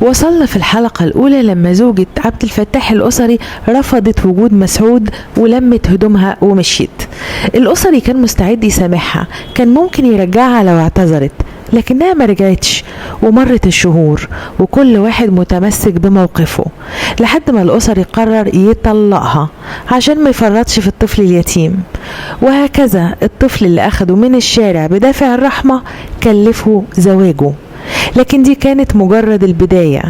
وصلنا في الحلقة الأولى لما زوجة عبد الفتاح الأسري رفضت وجود مسعود ولمت هدومها ومشيت. الأسري كان مستعد يسامحها، كان ممكن يرجعها لو اعتذرت، لكنها ما رجعتش. ومرت الشهور وكل واحد متمسك بموقفه لحد ما الأسري قرر يطلقها عشان ما يفرطش في الطفل اليتيم. وهكذا الطفل اللي أخده من الشارع بدافع الرحمة كلفه زواجه، لكن دي كانت مجرد البداية.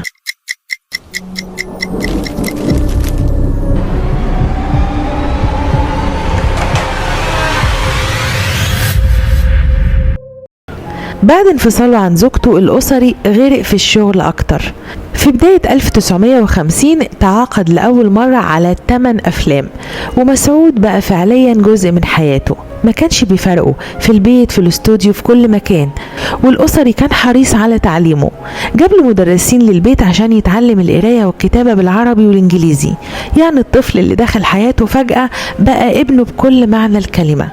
بعد انفصاله عن زوجته الأسري غرق في الشغل أكتر. في بداية 1950 تعاقد لأول مرة على 8 أفلام، ومسعود بقى فعليا جزء من حياته، ما كانش بيفرقه في البيت في الاستوديو في كل مكان. والأسري كان حريص على تعليمه، جاب له مدرسين للبيت عشان يتعلم القراية والكتابة بالعربي والإنجليزي. يعني الطفل اللي دخل حياته فجأة بقى ابنه بكل معنى الكلمة.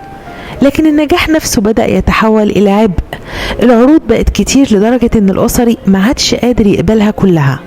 لكن النجاح نفسه بدأ يتحول إلى عبء. العروض بقت كتير لدرجة إن الأسري ما عادش قادر يقبلها كلها.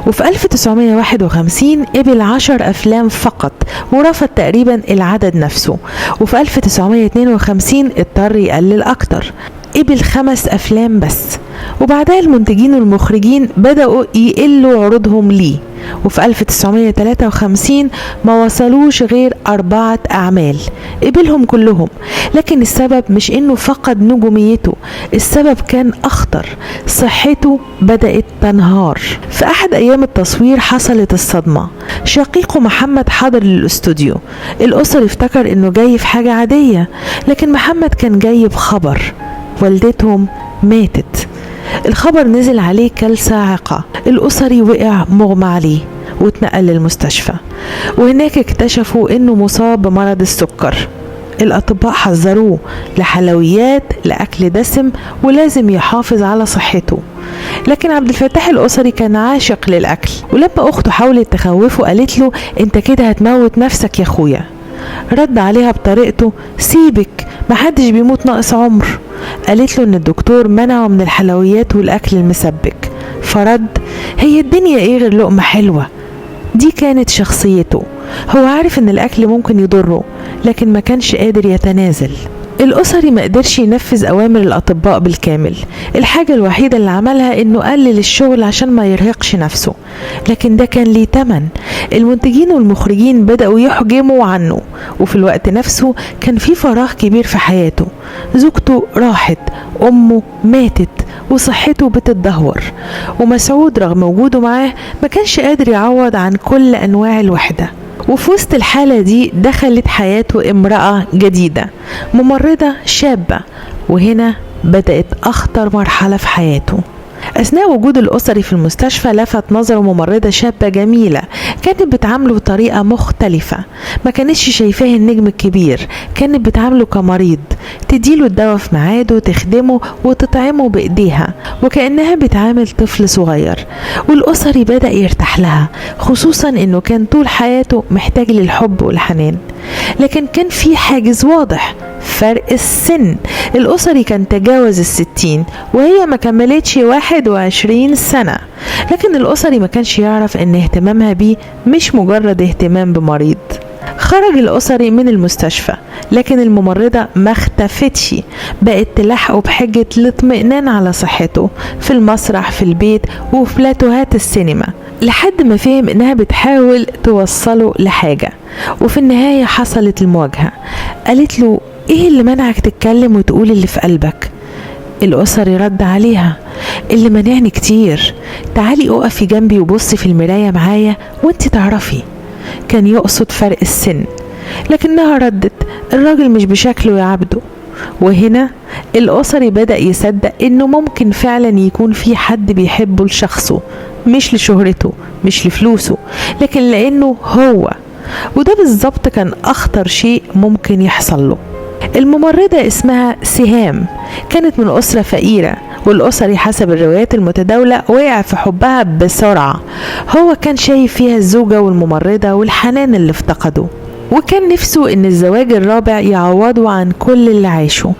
وفي 1951 قبل 10 أفلام فقط ورفض تقريبا العدد نفسه. وفي 1952 اضطر يقلل أكتر، قبل 5 أفلام بس. وبعدها المنتجين والمخرجين بدأوا يقلوا عروضهم ليه. وفي 1953 ما وصلوش غير 4 أعمال، قبلهم كلهم. لكن السبب مش انه فقد نجوميته، السبب كان اخطر، صحته بدأت تنهار. في احد ايام التصوير حصلت الصدمة، شقيقه محمد حضر للاستوديو. الأسري افتكر انه جاي في حاجة عادية، لكن محمد كان جاي بخبر، والدتهم ماتت. الخبر نزل عليه كالصاعقة. الأسري وقع مغمى عليه واتنقل للمستشفى، وهناك اكتشفوا انه مصاب بمرض السكر. الأطباء حذروه لحلويات لأكل دسم ولازم يحافظ على صحته. لكن عبد الفتاح الأسري كان عاشق للأكل، ولما أخته حاولت تخوفه قالت له انت كده هتموت نفسك يا أخويا. رد عليها بطريقته سيبك، محدش بيموت ناقص عمر. قالت له ان الدكتور منعه من الحلويات والأكل المسبك، فرد هي الدنيا ايه غير لقمة حلوة. دي كانت شخصيته، هو عارف ان الأكل ممكن يضره لكن ما كانش قادر يتنازل. الأسري ما قدرش ينفذ أوامر الأطباء بالكامل. الحاجة الوحيدة اللي عملها إنه قلل الشغل عشان ما يرهقش نفسه، لكن ده كان ليه تمن. المنتجين والمخرجين بدأوا يحجموا عنه، وفي الوقت نفسه كان في فراغ كبير في حياته. زوجته راحت، أمه ماتت، وصحته بتتدهور. ومسعود رغم وجوده معاه ما كانش قادر يعوض عن كل أنواع الوحدة. وفي وسط الحالة دي دخلت حياته امرأة جديدة، ممرضة شابة، وهنا بدأت أخطر مرحلة في حياته. أثناء وجود الأسري في المستشفى لفت نظره ممرضة شابة جميلة، كانت بتعامله بطريقة مختلفة، ما كانتش شايفاه النجم الكبير، كانت بتعامله كمريض، تديله الدواء في ميعاده، تخدمه وتطعمه بإيديها وكأنها بتعامل طفل صغير. والأسري بدأ يرتاح لها، خصوصا إنه كان طول حياته محتاج للحب والحنان. لكن كان في حاجز واضح، فرق السن. الأسري كان تجاوز 60 وهي ما كملتش 21 سنة. لكن الأسري ما كانش يعرف ان اهتمامها بيه مش مجرد اهتمام بمريض. خرج الأسري من المستشفى، لكن الممرضة ما اختفتش، بقت تلاحقه بحجة الاطمئنان على صحته في المسرح في البيت وفي بلاتوهات السينما، لحد ما فهم انها بتحاول توصله لحاجة. وفي النهاية حصلت المواجهة. قالت له ايه اللي منعك تتكلم وتقول اللي في قلبك؟ الأسري رد عليها اللي منعني كتير، تعالي اقفي جنبي وبصي في المراية معايا وانت تعرفي. كان يقصد فرق السن، لكنها ردت الراجل مش بشكله يا عبده. وهنا الأسري بدأ يصدق انه ممكن فعلا يكون في حد بيحبه لشخصه، مش لشهرته مش لفلوسه، لكن لانه هو. وده بالظبط كان اخطر شيء ممكن يحصل له. الممرضة اسمها سهام، كانت من أسرة فقيرة، والأسري حسب الروايات المتداولة وقع في حبها بسرعة. هو كان شايف فيها الزوجة والممرضة والحنان اللي افتقده، وكان نفسه ان الزواج الرابع يعوضه عن كل اللي عاشه.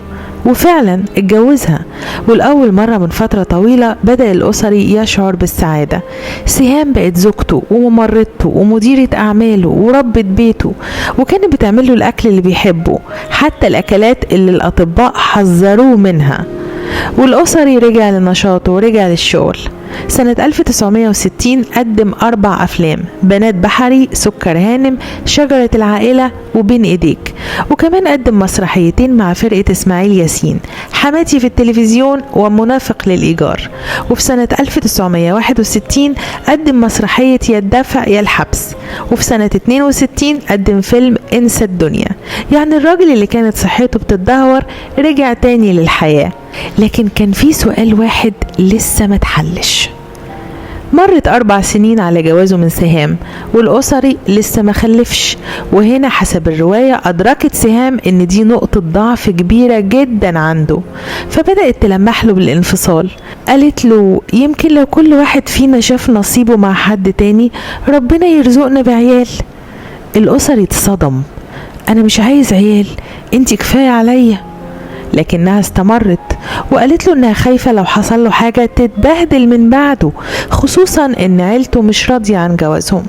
وفعلا اتجوزها، والأول مرة من فترة طويلة بدأ الأسري يشعر بالسعادة. سهام بقت زوجته وممرضته ومديرة أعماله وربة بيته، وكانت بتعمله الأكل اللي بيحبه، حتى الأكلات اللي الأطباء حذروه منها. والأسري رجع لنشاطه ورجع للشغل. سنة 1960 قدم 4 أفلام: بنات بحري، سكر هانم، شجرة العائلة، وبين إيديك. وكمان قدم مسرحيتين مع فرقة إسماعيل ياسين: حماتي في التلفزيون ومنافق للإيجار. وفي سنة 1961 قدم مسرحية يا الدفع يا الحبس. وفي سنة 62 قدم فيلم انسى الدنيا. يعني الراجل اللي كانت صحته بتتدهور رجع تاني للحياة. لكن كان في سؤال واحد لسه ما اتحلش. مرت 4 سنين على جوازه من سهام، والأسري لسه ما خلفش. وهنا حسب الرواية أدركت سهام إن دي نقطة ضعف كبيرة جدا عنده، فبدأت تلمح له بالانفصال. قالت له يمكن لو كل واحد فينا شاف نصيبه مع حد تاني ربنا يرزقنا بعيال. الأسري اتصدم: أنا مش عايز عيال، انتي كفاية عليا. لكنها استمرت وقالت له انها خايفة لو حصل له حاجة تتبهدل من بعده، خصوصا ان عيلته مش راضية عن جوازهم.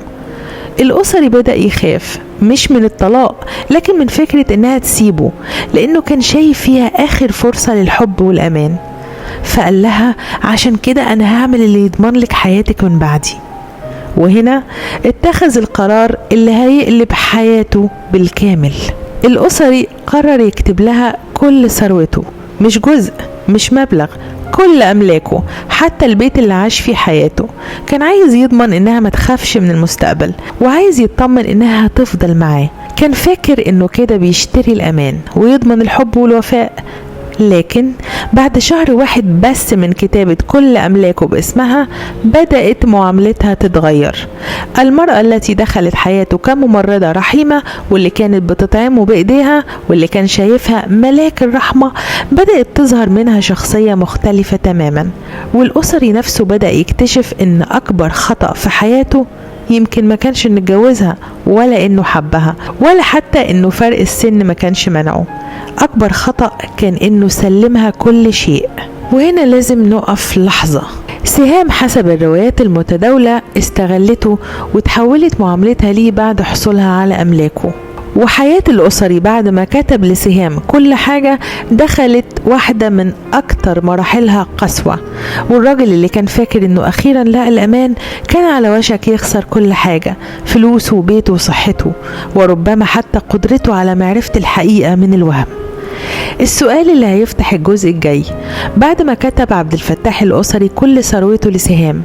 الأسري بدأ يخاف، مش من الطلاق لكن من فكرة انها تسيبه، لانه كان شايف فيها اخر فرصة للحب والامان. فقال لها عشان كده انا هعمل اللي يضمن لك حياتك من بعدي. وهنا اتخذ القرار اللي هيقلب حياته بالكامل. الأسري قرر يكتب لها كل ثروته، مش جزء، مش مبلغ، كل أملاكه، حتى البيت اللي عاش فيه حياته. كان عايز يضمن إنها ما تخافش من المستقبل، وعايز يطمن إنها هتفضل معاه. كان فاكر إنه كده بيشتري الأمان ويضمن الحب والوفاء. لكن بعد شهر واحد بس من كتابة كل أملاكه باسمها بدأت معاملتها تتغير. المرأة التي دخلت حياته كممرضة رحيمة، واللي كانت بتطعمه بإيديها، واللي كان شايفها ملاك الرحمة، بدأت تظهر منها شخصية مختلفة تماما. والأسري نفسه بدأ يكتشف إن أكبر خطأ في حياته يمكن ما كانش إنه اتجوزها، ولا إنه حبها، ولا حتى إنه فرق السن ما كانش منعه. أكبر خطأ كان إنه سلمها كل شيء. وهنا لازم نقف لحظة. سهام حسب الروايات المتداولة استغلته وتحولت معاملتها ليه بعد حصولها على أملاكه. وحياة الأسري بعد ما كتب لسهام كل حاجة دخلت واحدة من أكتر مراحلها قسوة. والراجل اللي كان فاكر إنه أخيرا لقى الأمان كان على وشك يخسر كل حاجة: فلوسه وبيته وصحته، وربما حتى قدرته على معرفة الحقيقة من الوهم. السؤال اللي هيفتح الجزء الجاي: بعد ما كتب عبد الفتاح الأسري كل ثروته لسهام،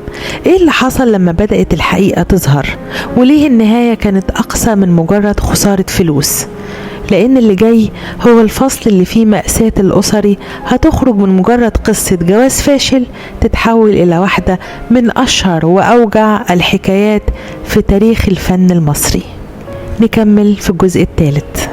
ايه اللي حصل لما بدأت الحقيقة تظهر؟ وليه النهاية كانت أقسى من مجرد خسارة فلوس؟ لأن اللي جاي هو الفصل اللي فيه مأساة الأسري هتخرج من مجرد قصة جواز فاشل تتحول إلى واحدة من أشهر وأوجع الحكايات في تاريخ الفن المصري. نكمل في الجزء الثالث.